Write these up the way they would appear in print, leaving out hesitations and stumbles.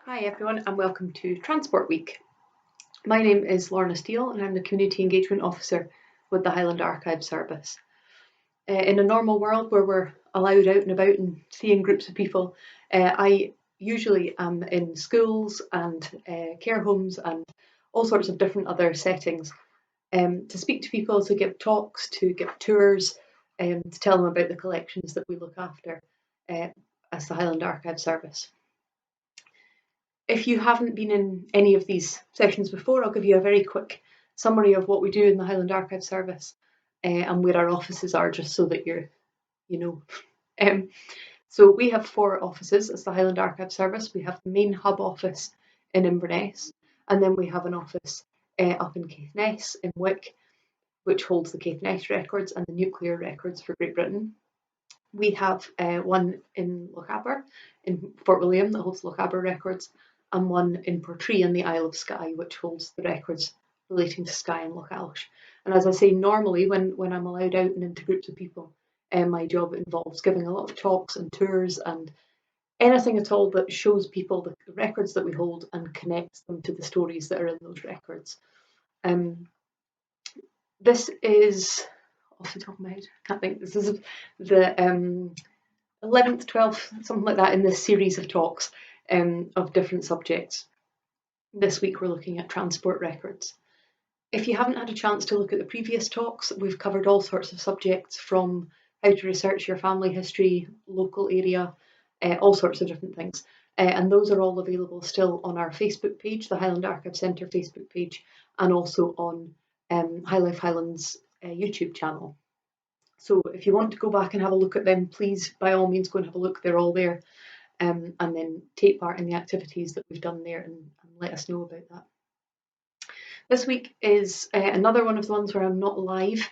Hi everyone and welcome to Transport Week. My name is Lorna and I'm the Community Engagement Officer with the Highland Archive service. In a normal world where we're allowed out and about and seeing groups of people, I usually am in schools and care homes and all sorts of different other settings to speak to people, to give talks, to give tours, to tell them about the collections that we look after as the Highland Archive service. If you haven't been in any of these sessions before, I'll give you a very quick summary of what we do in the Highland Archive service and where our offices are, just so that you know. So we have 4 offices as the Highland Archive service. We have the main hub office in Inverness, and then we have an office up in Caithness in Wick, which holds the Caithness records and the nuclear records for Great Britain. We have one in Lochaber, in Fort William, that holds Lochaber records, and one in Portree in the Isle of Skye, which holds the records relating to Skye and Loch Alsh. And as I say, normally when I'm allowed out and into groups of people, my job involves giving a lot of talks and tours and anything at all that shows people the records that we hold and connects them to the stories that are in those records. This is, off the top of my head, I can't think, this is the 11th, 12th, something like that in this series of talks of different subjects. This week we're looking at transport records. If you haven't had a chance to look at the previous talks, we've covered all sorts of subjects from how to research your family history, local area, all sorts of different things. And those are all available still on our Facebook page, the Highland Archive Centre Facebook page, and also on High Life Highland's YouTube channel. So if you want to go back and have a look at them, please, by all means, go and have a look. They're all there. And then take part in the activities that we've done there and let us know about that. This week is another one of the ones where I'm not live,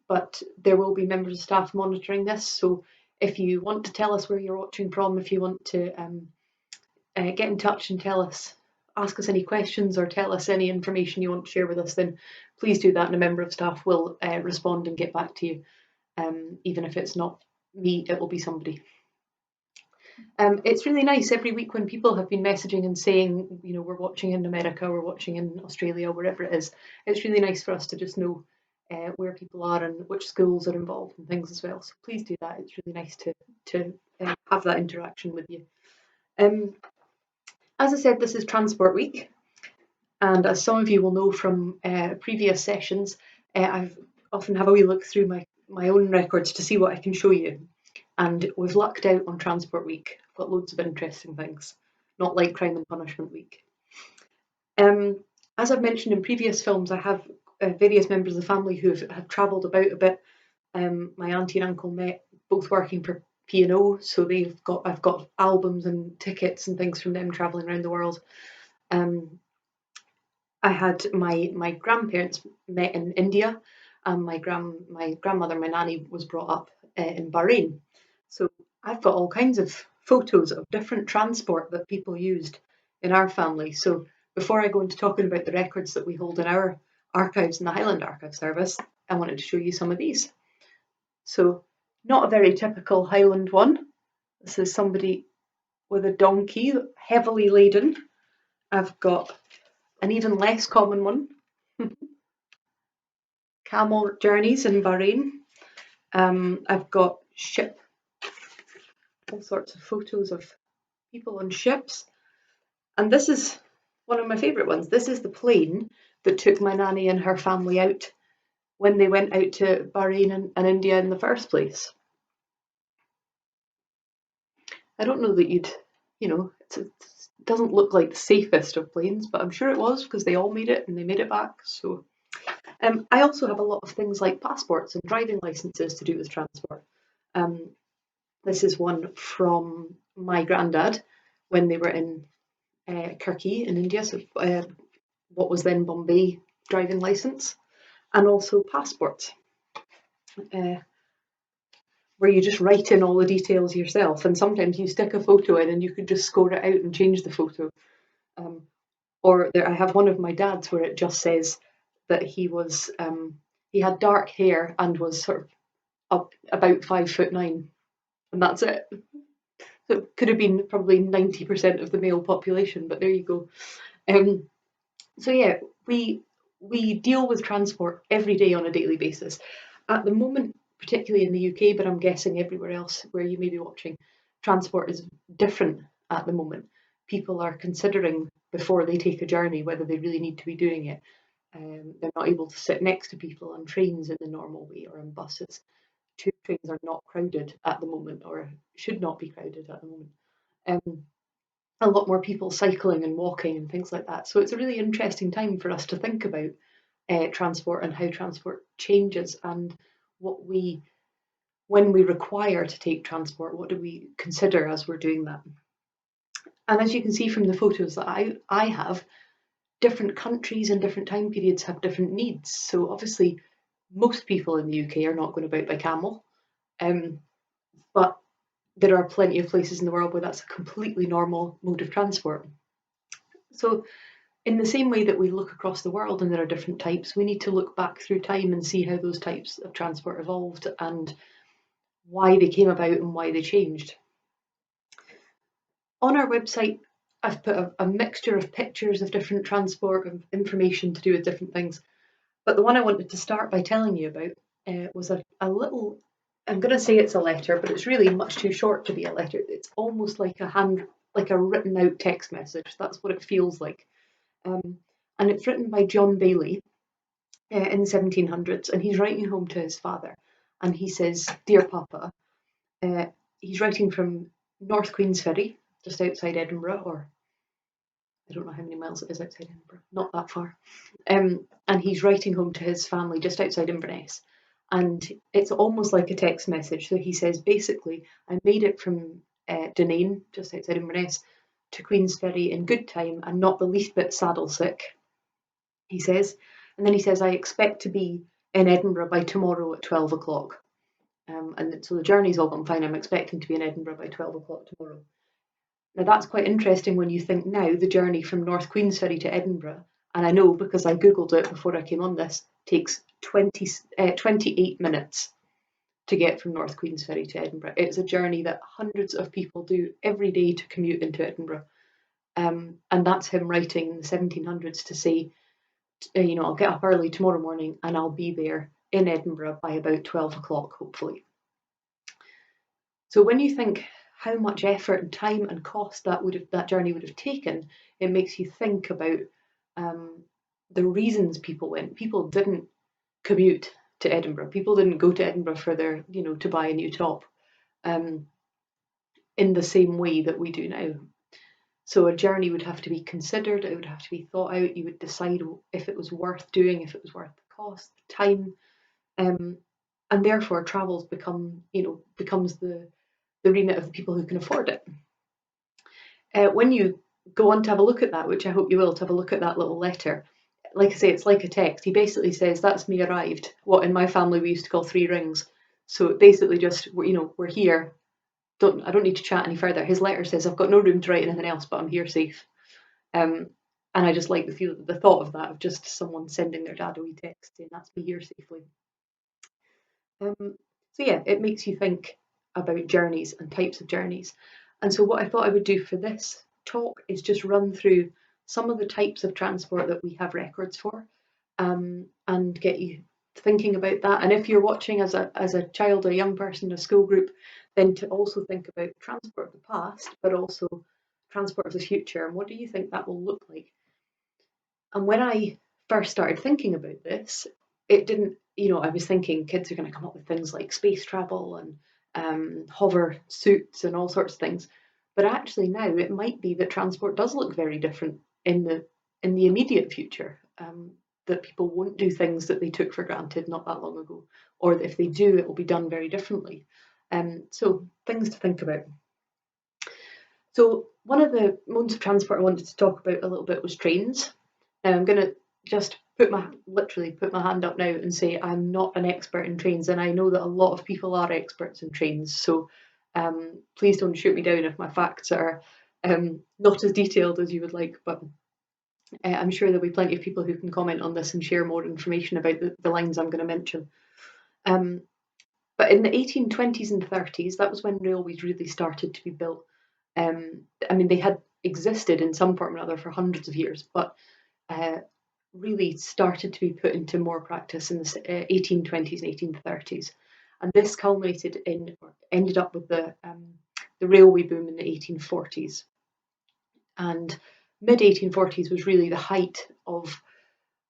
but there will be members of staff monitoring this. So if you want to tell us where you're watching from, if you want to get in touch and tell us, ask us any questions or tell us any information you want to share with us, then please do that and a member of staff will respond and get back to you. Even if it's not me, it will be somebody. It's really nice every week when people have been messaging and saying, you know, we're watching in America, we're watching in Australia, wherever it is. It's really nice for us to just know where people are and which schools are involved and things as well. So please do that. It's really nice to have that interaction with you. As I said, this is Transport Week. And as some of you will know from previous sessions, I often have a wee look through my own records to see what I can show you. And we've lucked out on Transport Week. I've got loads of interesting things, not like Crime and Punishment Week. As I've mentioned in previous films, I have various members of the family who have travelled about a bit. My auntie and uncle met both working for P&O, so I've got albums and tickets and things from them travelling around the world. I had my grandparents met in India, and my grandmother, my nanny, was brought up in Bahrain. So I've got all kinds of photos of different transport that people used in our family. So before I go into talking about the records that we hold in our archives in the Highland Archive Service, I wanted to show you some of these. So not a very typical Highland one. This is somebody with a donkey, heavily laden. I've got an even less common one. Camel journeys in Bahrain. I've got ship, all sorts of photos of people on ships. And this is one of my favourite ones. This is the plane that took my nanny and her family out when they went out to Bahrain and India in the first place. I don't know that it doesn't look like the safest of planes, but I'm sure it was because they all made it and they made it back. So I also have a lot of things like passports and driving licenses to do with transport. This is one from my granddad when they were in Kirki in India, so what was then Bombay driving license, and also passports, where you just write in all the details yourself, and sometimes you stick a photo in and you could just score it out and change the photo. I have one of my dad's where it just says that he had dark hair and was sort of up about 5'9", and that's it. So it could have been probably 90% of the male population, but there you go. So yeah, we deal with transport every day on a daily basis. At the moment, particularly in the UK, but I'm guessing everywhere else where you may be watching, transport is different at the moment. People are considering before they take a journey whether they really need to be doing it. They're not able to sit next to people on trains in the normal way or on buses. Tube trains are not crowded at the moment, or should not be crowded at the moment. Um, a lot more people cycling and walking and things like that. So it's a really interesting time for us to think about transport and how transport changes and what we, when we require to take transport, what do we consider as we're doing that? And as you can see from the photos that I have, different countries and different time periods have different needs. So obviously, most people in the UK are not going about by camel, but there are plenty of places in the world where that's a completely normal mode of transport. So in the same way that we look across the world and there are different types, we need to look back through time and see how those types of transport evolved and why they came about and why they changed. On our website, I've put a mixture of pictures of different transport and information to do with different things. But the one I wanted to start by telling you about was a little, I'm going to say it's a letter, but it's really much too short to be a letter. It's almost like like a written out text message. That's what it feels like. And it's written by John Bailey in the 1700s, and he's writing home to his father. And he says, "Dear Papa," he's writing from North Queensferry, just outside Edinburgh, or I don't know how many miles it is outside Edinburgh, not that far. And he's writing home to his family just outside Inverness. And it's almost like a text message. So he says, basically, I made it from Dunane, just outside Inverness, to Queensferry in good time and not the least bit saddle sick, he says. And then he says, I expect to be in Edinburgh by tomorrow at 12 o'clock. And so the journey's all gone fine. I'm expecting to be in Edinburgh by 12 o'clock tomorrow. Now that's quite interesting when you think now the journey from North Queensferry to Edinburgh, and I know because I googled it before I came on this, takes 28 minutes to get from North Queensferry to Edinburgh. It's a journey that hundreds of people do every day to commute into Edinburgh. And that's him writing in the 1700s to say, I'll get up early tomorrow morning and I'll be there in Edinburgh by about 12 o'clock, hopefully. So when you think how much effort and time and cost that journey would have taken, it makes you think about the reasons people went. People didn't commute to Edinburgh. People didn't go to Edinburgh for their, to buy a new top, in the same way that we do now. So a journey would have to be considered. It would have to be thought out. You would decide if it was worth doing, if it was worth the cost, the time, and therefore travels becomes the remit of the people who can afford it. When you go on to have a look at that, which I hope you will, to have a look at that little letter, like I say, it's like a text. He basically says, that's me arrived. What in my family we used to call 3 rings. So it basically just, we're here. I don't need to chat any further. His letter says, I've got no room to write anything else, but I'm here safe. And I just like the thought of that, of just someone sending their dad a wee text saying, that's me here safely. So yeah, it makes you think about journeys and types of journeys. And so what I thought I would do for this talk is just run through some of the types of transport that we have records for, and get you thinking about that. And if you're watching as a child, a young person, a school group, then to also think about transport of the past, but also transport of the future, and what do you think that will look like? And when I first started thinking about this, it didn't, I was thinking kids are going to come up with things like space travel and hover suits and all sorts of things. But actually now it might be that transport does look very different in the immediate future. That people won't do things that they took for granted not that long ago, or that if they do, it will be done very differently. So things to think about. So one of the modes of transport I wanted to talk about a little bit was trains. Now I'm going to just literally put my hand up now and say I'm not an expert in trains, and I know that a lot of people are experts in trains. So please don't shoot me down if my facts are not as detailed as you would like, but I'm sure there'll be plenty of people who can comment on this and share more information about the lines I'm going to mention. But in the 1820s and 30s, that was when railways really started to be built. I mean, they had existed in some form or another for hundreds of years, but really started to be put into more practice in the 1820s and 1830s. And this culminated in, or ended up with the railway boom in the 1840s. And mid 1840s was really the height of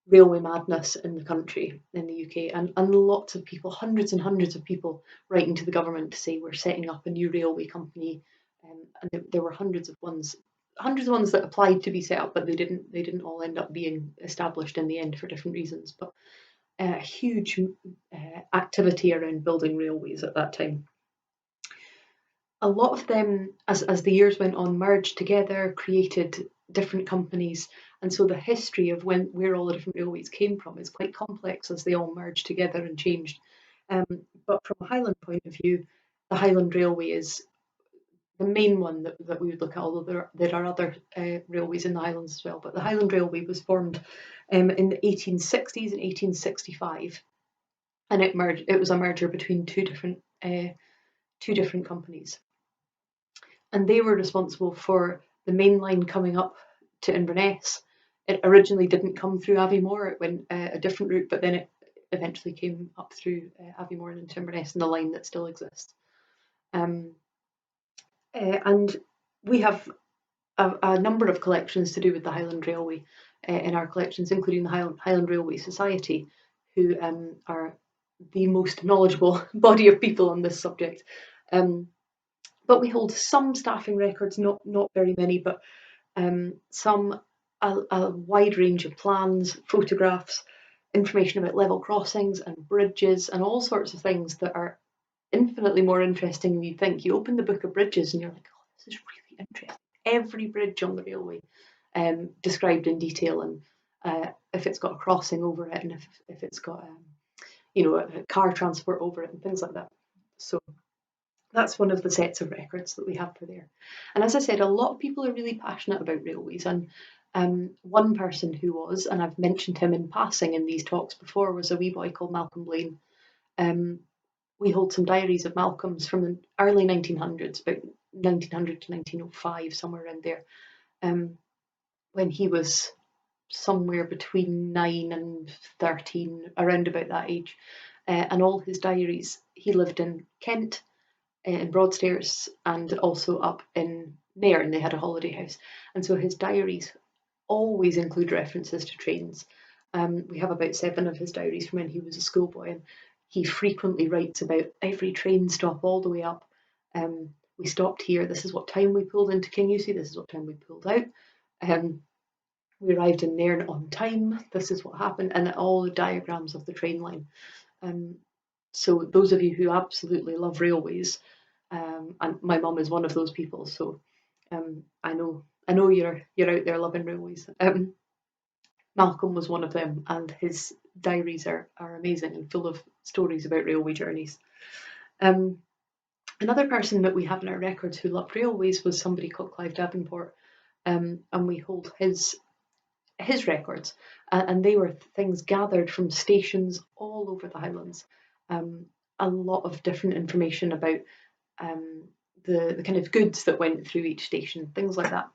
railway madness in the country, in the UK, and lots of people, hundreds and hundreds of people, writing to the government to say we're setting up a new railway company, and there were hundreds of ones that applied to be set up, but they didn't all end up being established in the end for different reasons. But a huge activity around building railways at that time. A lot of them, as the years went on, merged together, created different companies, and so the history of where all the different railways came from is quite complex as they all merged together and changed. But from a Highland point of view, the Highland Railway is the main one that we would look at, although there are other railways in the Highlands as well. But the Highland Railway was formed in the 1860s and 1865, and it was a merger between two different companies, and they were responsible for the main line coming up to Inverness. It originally didn't come through Aviemore; it went a different route, but then it eventually came up through Aviemore and into Inverness, and the line that still exists. And we have a number of collections to do with the Highland Railway in our collections, including the Highland Railway Society, who are the most knowledgeable body of people on this subject. But we hold some staffing records, not very many, but a wide range of plans, photographs, information about level crossings and bridges and all sorts of things that are infinitely more interesting than you think. You open the book of bridges and you're like, oh, this is really interesting. Every bridge on the railway described in detail, and if it's got a crossing over it, and if it's got a car transport over it and things like that. So that's one of the sets of records that we have for there. And as I said, a lot of people are really passionate about railways, and one person who was, and I've mentioned him in passing in these talks before, was a wee boy called Malcolm Blaine. We hold some diaries of Malcolm's from the early 1900s, about 1900 to 1905, somewhere around there, when he was somewhere between 9 and 13, around about that age. And all his diaries, he lived in Kent, in Broadstairs, and also up in Nairn. They had a holiday house, and so his diaries always include references to trains. We have about 7 of his diaries from when he was a schoolboy, and he frequently writes about every train stop all the way up. We stopped here. This is what time we pulled into Kingussie. This is what time we pulled out. We arrived in Nairn on time. This is what happened, and all the diagrams of the train line. So those of you who absolutely love railways, and my mum is one of those people, so I know you're out there loving railways. Malcolm was one of them, and his diaries are amazing and full of stories about railway journeys. Another person that we have in our records who loved railways was somebody called Clive Davenport, and we hold his records, and they were things gathered from stations all over the Highlands. A lot of different information about the kind of goods that went through each station, things like that.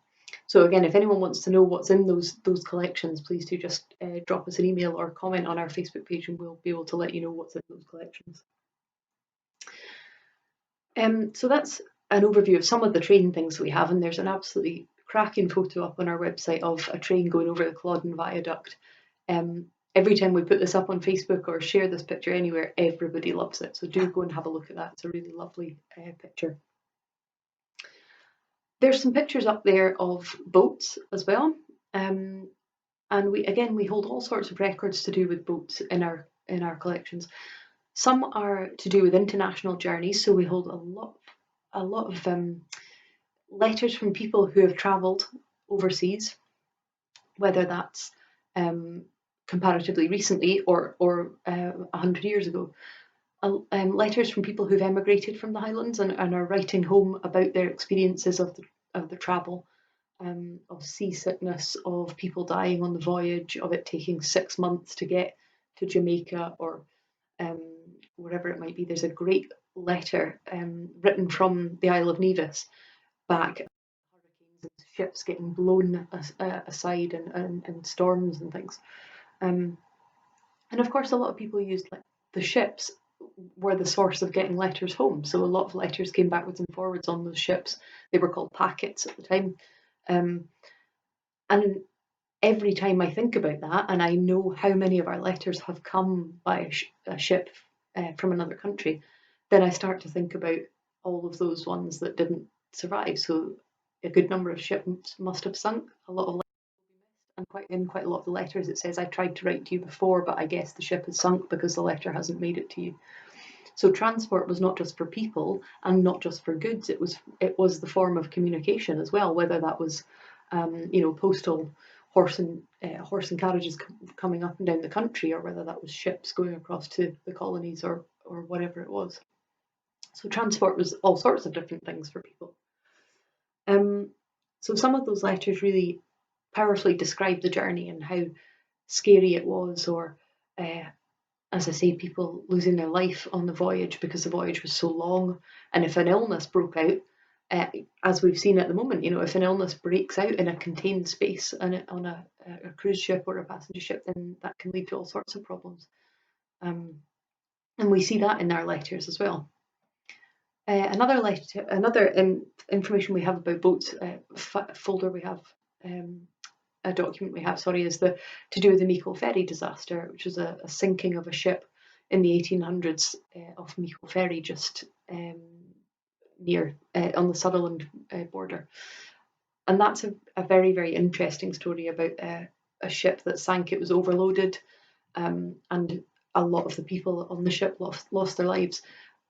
So again, if anyone wants to know what's in those collections, please do just drop us an email or comment on our Facebook page, and we'll be able to let you know what's in those collections. So that's an overview of some of the train things we have, and there's an absolutely cracking photo up on our website of a train going over the Culloden Viaduct. Every time we put this up on Facebook or share this picture anywhere, everybody loves it. So do go and have a look at that. It's a really lovely picture. There's some pictures up there of boats as well. And we hold all sorts of records to do with boats in our collections. Some are to do with international journeys, so we hold a lot of letters from people who have travelled overseas, whether that's comparatively recently or 100 years ago. Letters from people who've emigrated from the Highlands and are writing home about their experiences of the travel, of seasickness, of people dying on the voyage, of it taking 6 months to get to Jamaica or wherever it might be. There's a great letter written from the Isle of Nevis back ships getting blown aside in storms and things. And of course, a lot of people used the ships were the source of getting letters home. So a lot of letters came backwards and forwards on those ships. They were called packets at the time. And every time I think about that, and I know how many of our letters have come by a ship from another country, then I start to think about all of those ones that didn't survive. So a good number of ships must have sunk. A lot of letters will be missed, and quite a lot of the letters it says, "I tried to write to you before, but I guess the ship has sunk because the letter hasn't made it to you." So transport was not just for people and not just for goods. It was the form of communication as well, whether that was postal horse and carriages coming up and down the country, or whether that was ships going across to the colonies or whatever it was. So transport was all sorts of different things for people. So some of those letters really powerfully describe the journey and how scary it was, or as I say, people losing their life on the voyage because the voyage was so long. And if an illness broke out, as we've seen at the moment, if an illness breaks out in a contained space and on a cruise ship or a passenger ship, then that can lead to all sorts of problems. And we see that in our letters as well. Another information we have about boats, folder we have, a document we have, is to do with the Meikle Ferry disaster, which was a sinking of a ship in the 1800s off Meikle Ferry, just near on the Sutherland border. And that's a very, very interesting story about a ship that sank. It was overloaded, and a lot of the people on the ship lost their lives.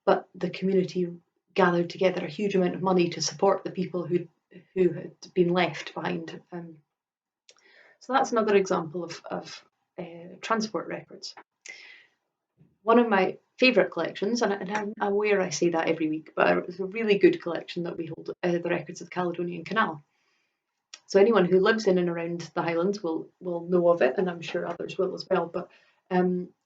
But the community gathered together a huge amount of money to support the people who had been left behind. So that's another example of transport records. One of my favourite collections, and I'm aware I say that every week, but it's a really good collection that we hold, the records of the Caledonian Canal. So anyone who lives in and around the Highlands will know of it, and I'm sure others will as well. But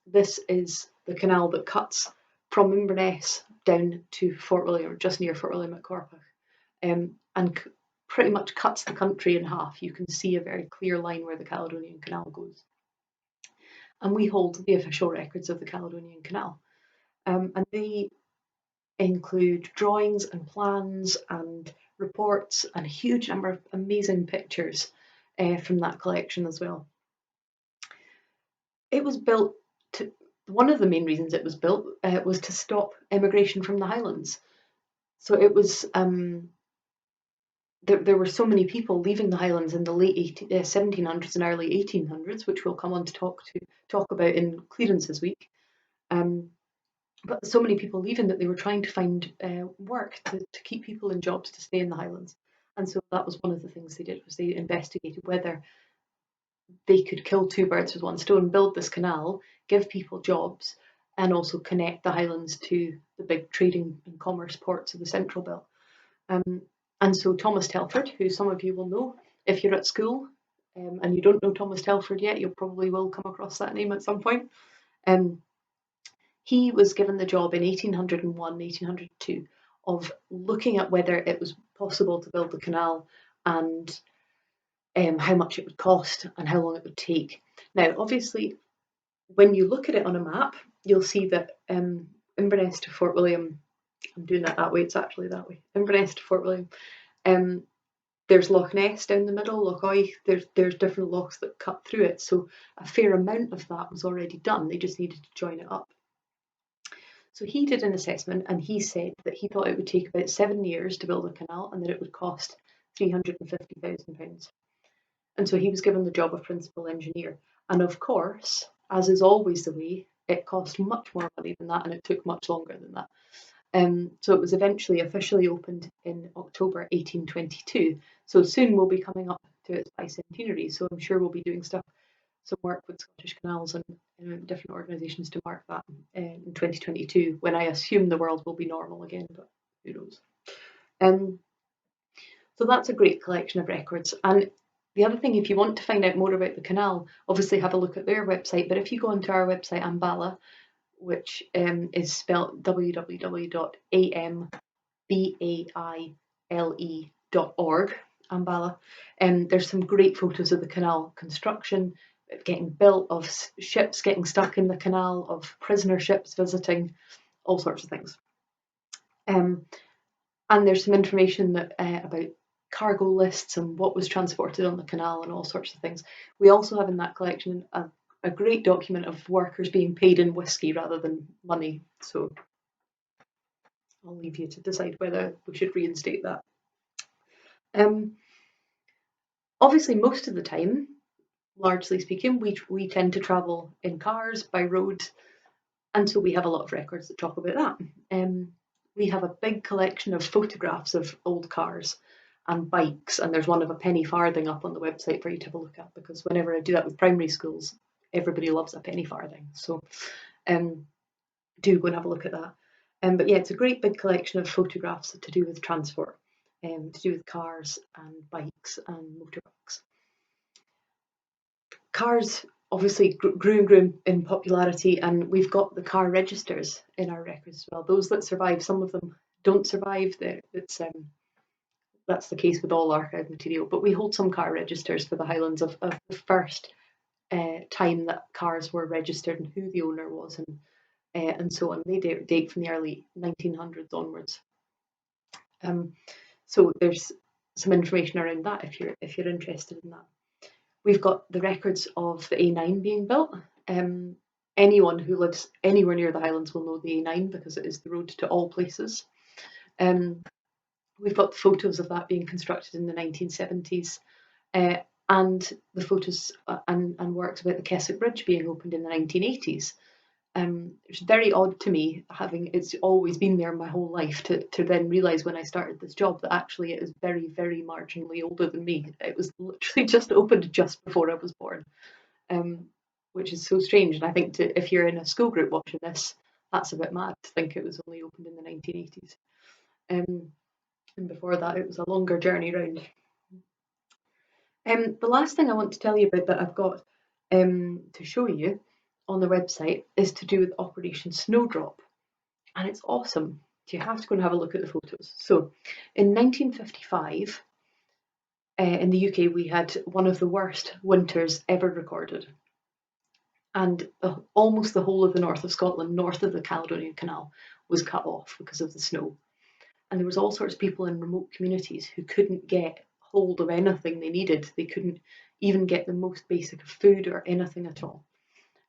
this is the canal that cuts from Inverness down to Fort William, or just near Fort William at Corpach, and pretty much cuts the country in half. You can see a very clear line where the Caledonian Canal goes. And we hold the official records of the Caledonian Canal. And they include drawings and plans and reports and a huge number of amazing pictures from that collection as well. It was built one of the main reasons it was built was to stop immigration from the Highlands. So it was there were so many people leaving the Highlands in the late 1700s and early 1800s, which we'll come on to talk about in Clearances Week. But so many people leaving that they were trying to find work to keep people in jobs to stay in the Highlands. And so that was one of the things they did, was they investigated whether they could kill two birds with one stone, build this canal, give people jobs, and also connect the Highlands to the big trading and commerce ports of the Central Belt. And so Thomas Telford, who some of you will know if you're at school, and you don't know Thomas Telford yet, you probably will come across that name at some point. He was given the job in 1801, 1802 of looking at whether it was possible to build the canal and how much it would cost and how long it would take. Now, obviously, when you look at it on a map, you'll see that Inverness to Fort William, I'm doing that way, it's actually that way, Inverness to Fort William, there's Loch Ness down the middle, Loch Oy, there's different lochs that cut through it, so a fair amount of that was already done, they just needed to join it up. So he did an assessment and he said that he thought it would take about 7 years to build a canal and that it would cost £350,000. And so he was given the job of principal engineer. And of course, as is always the way, it cost much more money than that and it took much longer than that. So it was eventually officially opened in October 1822. So soon we'll be coming up to its bicentenary. So I'm sure we'll be doing some work with Scottish Canals and different organisations to mark that in 2022, when I assume the world will be normal again, but who knows. So that's a great collection of records. And the other thing, if you want to find out more about the canal, obviously have a look at their website. But if you go onto our website, Ambala, which is spelled www.ambaile.org, Ambala. There's some great photos of the canal construction, getting built, of ships getting stuck in the canal, of prisoner ships visiting, all sorts of things. And there's some information that about cargo lists and what was transported on the canal and all sorts of things. We also have in that collection a great document of workers being paid in whiskey rather than money. So I'll leave you to decide whether we should reinstate that. Obviously, most of the time, largely speaking, we tend to travel in cars, by road, and so we have a lot of records that talk about that. We have a big collection of photographs of old cars and bikes, and there's one of a penny farthing up on the website for you to have a look at, because whenever I do that with primary schools, everybody loves a penny farthing. So do go and have a look at that. But yeah, it's a great big collection of photographs to do with transport, to do with cars and bikes and motorbikes. Cars obviously grew and grew in popularity, and we've got the car registers in our records as well. Those that survive, some of them don't survive. That's the case with all archive material, but we hold some car registers for the Highlands of the first time that cars were registered and who the owner was, and so on. They date from the early 1900s onwards. So there's some information around that if you're interested in that. We've got the records of the A9 being built. Anyone who lives anywhere near the Highlands will know the A9 because it is the road to all places. We've got photos of that being constructed in the 1970s, and the photos and works about the Keswick Bridge being opened in the 1980s. It's very odd to me, having it's always been there my whole life, to then realise when I started this job that actually it is very, very marginally older than me. It was literally just opened just before I was born, which is so strange. And I think if you're in a school group watching this, that's a bit mad to think it was only opened in the 1980s. And before that, it was a longer journey round. The last thing I want to tell you about that I've got to show you on the website is to do with Operation Snowdrop, and it's awesome. You have to go and have a look at the photos. So in 1955, in the UK, we had one of the worst winters ever recorded, and almost the whole of the north of Scotland, north of the Caledonian Canal, was cut off because of the snow. And there was all sorts of people in remote communities who couldn't get hold of anything they needed. They couldn't even get the most basic of food or anything at all.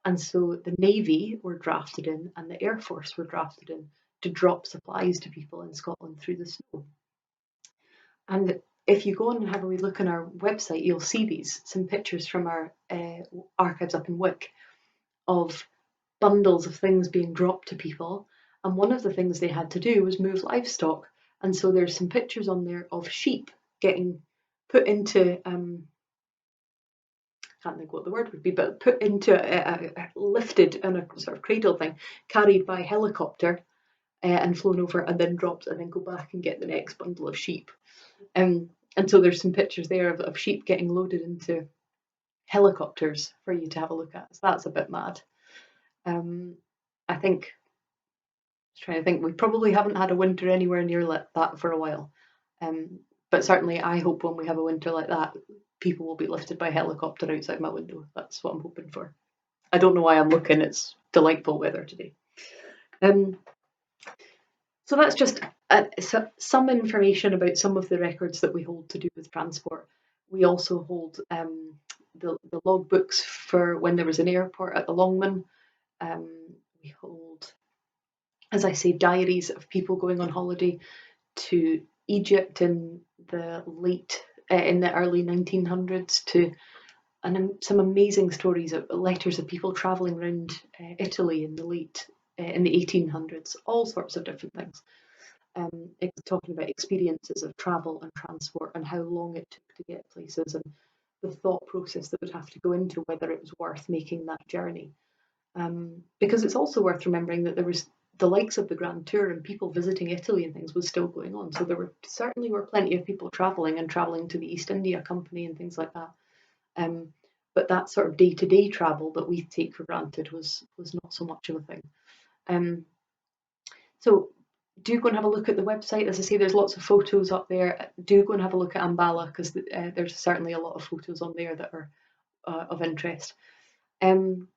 And so the Navy were drafted in and the Air Force were drafted in to drop supplies to people in Scotland through the snow. And if you go and have a wee look on our website, you'll see some pictures from our archives up in Wick of bundles of things being dropped to people. And one of the things they had to do was move livestock. And so there's some pictures on there of sheep getting put into, can't think what the word would be, but put into lifted in a sort of cradle thing, carried by helicopter and flown over and then dropped, and then go back and get the next bundle of sheep. And so there's some pictures there of sheep getting loaded into helicopters for you to have a look at. So that's a bit mad. I think, trying to think, we probably haven't had a winter anywhere near like that for a while. But certainly I hope when we have a winter like that, people will be lifted by helicopter outside my window. That's what I'm hoping for. I don't know why I'm looking, it's delightful weather today. So that's just some information about some of the records that we hold to do with transport. We also hold the logbooks for when there was an airport at the Longman. We hold, as I say, diaries of people going on holiday to Egypt in the early 1900s, to some amazing stories of letters of people travelling around Italy in the 1800s, all sorts of different things. It's talking about experiences of travel and transport and how long it took to get places and the thought process that would have to go into whether it was worth making that journey. Because it's also worth remembering that there was the likes of the Grand Tour and people visiting Italy and things was still going on. So there certainly were plenty of people travelling to the East India Company and things like that. But that sort of day-to-day travel that we take for granted was not so much of a thing. So do go and have a look at the website. As I say, there's lots of photos up there. Do go and have a look at Ambala, because there's certainly a lot of photos on there that are of interest. Um,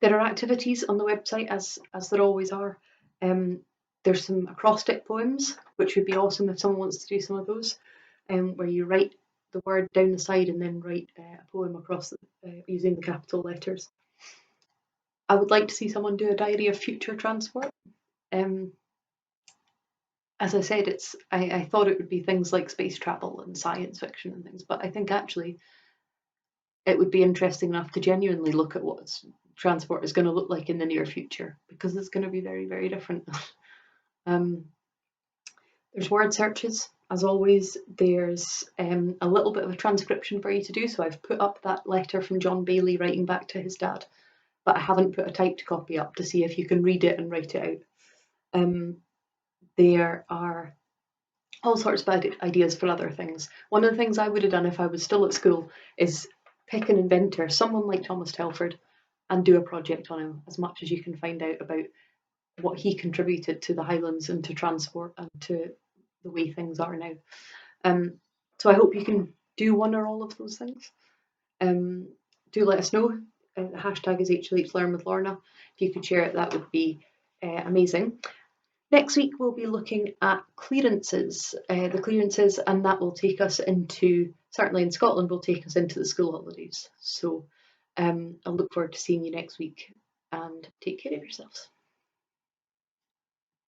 there are activities on the website, as there always are. There's some acrostic poems, which would be awesome if someone wants to do some of those, where you write the word down the side and then write a poem across using the capital letters. I would like to see someone do a diary of future transport. Um, as I said, I thought it would be things like space travel and science fiction and things, but I think actually it would be interesting enough to genuinely look at what transport is going to look like in the near future, because it's going to be very, very different. um, there's word searches, as always. There's a little bit of a transcription for you to do. So I've put up that letter from John Bailey writing back to his dad, but I haven't put a typed copy up to see if you can read it and write it out. There are all sorts of ideas for other things. One of the things I would have done if I was still at school is pick an inventor, someone like Thomas Telford, and do a project on him, as much as you can find out about what he contributed to the Highlands and to transport and to the way things are now. So I hope you can do one or all of those things. Do let us know. The hashtag is HLHLearn with Lorna. If you could share it, that would be amazing. Next week we'll be looking at clearances, and that will take us into, certainly in Scotland, will take us into the school holidays. So I'll look forward to seeing you next week, and take care of yourselves.